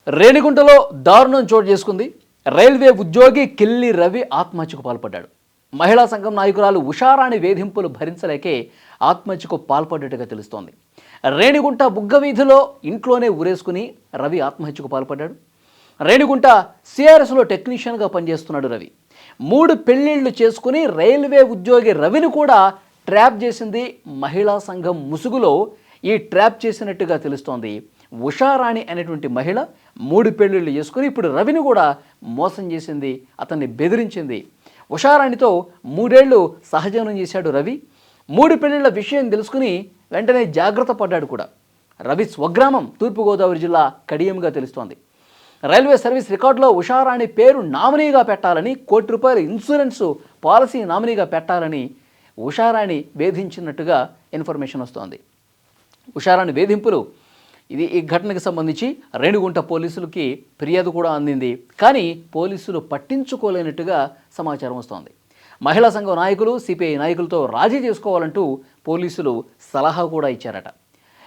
రేణిగుంటలో దారుణం చోటు చేసుకుంది. రైల్వే ఉద్యోగి కిల్లి రవి ఆత్మహత్యకు పాల్పడ్డాడు. మహిళా సంఘం నాయకురాలు ఉషారాణి వేధింపులు భరించలేకే ఆత్మహత్యకు పాల్పడ్డట్టుగా తెలుస్తోంది. రేణిగుంట బుగ్గ వీధిలో ఇంట్లోనే ఉరేసుకుని రవి ఆత్మహత్యకు పాల్పడ్డాడు. రేణిగుంట సిఆర్ఎస్లో టెక్నీషియన్గా పనిచేస్తున్నాడు రవి. 3 పెళ్లిళ్లు చేసుకుని రైల్వే ఉద్యోగి రవిని కూడా ట్రాప్ చేసింది మహిళా సంఘం ముసుగులో. ఈ ట్రాప్ చేసినట్టుగా తెలుస్తోంది. ఉషారాణి అనేటువంటి మహిళ 3 పెళ్లిళ్ళు చేసుకుని ఇప్పుడు రవిని కూడా మోసం చేసింది, అతన్ని బెదిరించింది. ఉషారాణితో 3 ఏళ్లు సహజీవనం చేశాడు రవి. 3 పెళ్లిళ్ల విషయం తెలుసుకుని వెంటనే జాగ్రత్త పడ్డాడు కూడా. రవి స్వగ్రామం తూర్పుగోదావరి జిల్లా కడియంగా తెలుస్తోంది. రైల్వే సర్వీస్ రికార్డులో ఉషారాణి పేరు నామినీగా పెట్టాలని, ₹1,00,00,000 ఇన్సూరెన్సు పాలసీ నామినీగా పెట్టాలని ఉషారాణి వేధించినట్టుగా ఇన్ఫర్మేషన్ వస్తోంది. ఉషారాణి వేధింపులు ఈ ఘటనకు సంబంధించి రేణిగుంట పోలీసులకి ఫిర్యాదు కూడా అందింది. కానీ పోలీసులు పట్టించుకోలేనట్టుగా సమాచారం వస్తోంది. మహిళా సంఘం నాయకులు, సిపిఐ నాయకులతో రాజీ చేసుకోవాలంటూ పోలీసులు సలహా కూడా ఇచ్చారట.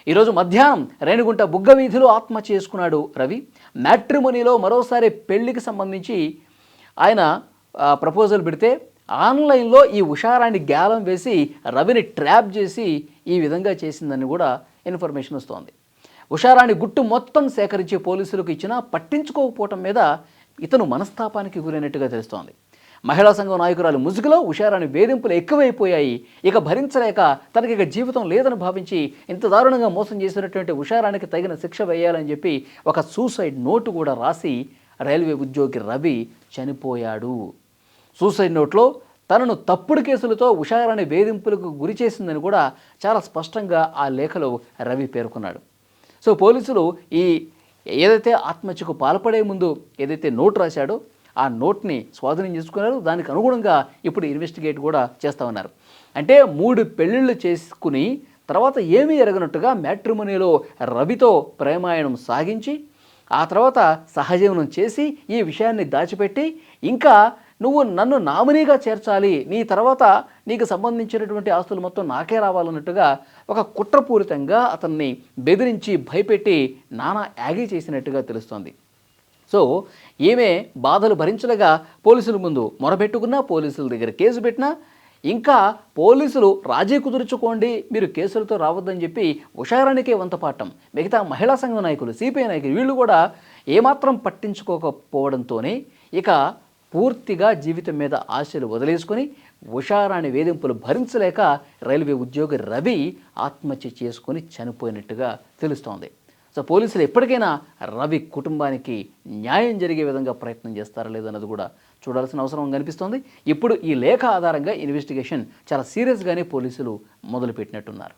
ఈరోజు మధ్యాహ్నం రేణిగుంట బుగ్గ వీధిలో ఆత్మహత్య చేసుకున్నాడు రవి. మ్యాట్రిమోనీలో మరోసారి పెళ్లికి సంబంధించి ఆయన ప్రపోజల్ పెడితే ఆన్లైన్లో ఈ ఉషారాన్ని గ్యాలం వేసి రవిని ట్రాప్ చేసి ఈ విధంగా చేసిందని కూడా ఇన్ఫర్మేషన్ వస్తోంది. ఉషారాణి గుట్టు మొత్తం సేకరించి పోలీసులకు ఇచ్చినా పట్టించుకోకపోవటం మీద ఇతను మనస్తాపానికి గురైనట్టుగా తెలుస్తోంది. మహిళా సంఘం నాయకురాలు ముసుగులో ఉషారాణి వేధింపులు ఎక్కువైపోయాయి. ఇక భరించలేక తనకి ఇక జీవితం లేదని భావించి ఇంత దారుణంగా మోసం చేసినటువంటి ఉషారానికి తగిన శిక్ష వేయాలని చెప్పి ఒక సూసైడ్ నోటు కూడా రాసి రైల్వే ఉద్యోగి రవి చనిపోయాడు. సూసైడ్ నోట్లో తనను తప్పుడు కేసులతో ఉషారాణి వేధింపులకు గురి చేసిందని కూడా చాలా స్పష్టంగా ఆ లేఖలో రవి పేర్కొన్నాడు. సో పోలీసులు ఏదైతే ఆత్మహత్యకు పాల్పడే ముందు ఏదైతే నోటు రాశాడో ఆ నోట్ని స్వాధీనం చేసుకున్నారు. దానికి అనుగుణంగా ఇప్పుడు ఇన్వెస్టిగేట్ కూడా చేస్తూ ఉన్నారు. అంటే 3 పెళ్లిళ్ళు చేసుకుని తర్వాత ఏమీ ఎరగనట్టుగా మ్యాట్రిమోనీలో రవితో ప్రేమాయణం సాగించి ఆ తర్వాత సహజీవనం చేసి ఈ విషయాన్ని దాచిపెట్టి ఇంకా నువ్వు నన్ను నామినీగా చేర్చాలి, నీ తర్వాత నీకు సంబంధించినటువంటి ఆస్తులు మొత్తం నాకే రావాలన్నట్టుగా ఒక కుట్రపూరితంగా అతన్ని బెదిరించి భయపెట్టి నానా యాగి చేసినట్టుగా తెలుస్తోంది. సో ఈమె బాధలు భరించలేక పోలీసుల ముందు మొరబెట్టుకున్నా, పోలీసుల దగ్గర కేసు పెట్టినా ఇంకా పోలీసులు రాజీ కుదుర్చుకోండి, మీరు కేసులతో రావద్దని చెప్పి ఉషారానికే వంతపాఠం. మిగతా మహిళా సంఘం నాయకులు, సిపిఐ నాయకులు వీళ్ళు కూడా ఏమాత్రం పట్టించుకోకపోవడంతోనే ఇక పూర్తిగా జీవితం మీద ఆశలు వదిలేసుకొని ఉషారాణి వేధింపులు భరించలేక రైల్వే ఉద్యోగి రవి ఆత్మహత్య చేసుకొని చనిపోయినట్టుగా తెలుస్తోంది. సో పోలీసులు ఎప్పటికైనా రవి కుటుంబానికి న్యాయం జరిగే విధంగా ప్రయత్నం చేస్తారా లేదన్నది కూడా చూడాల్సిన అవసరం కనిపిస్తోంది. ఇప్పుడు ఈ లేఖ ఆధారంగా ఇన్వెస్టిగేషన్ చాలా సీరియస్గానే పోలీసులు మొదలుపెట్టినట్టున్నారు.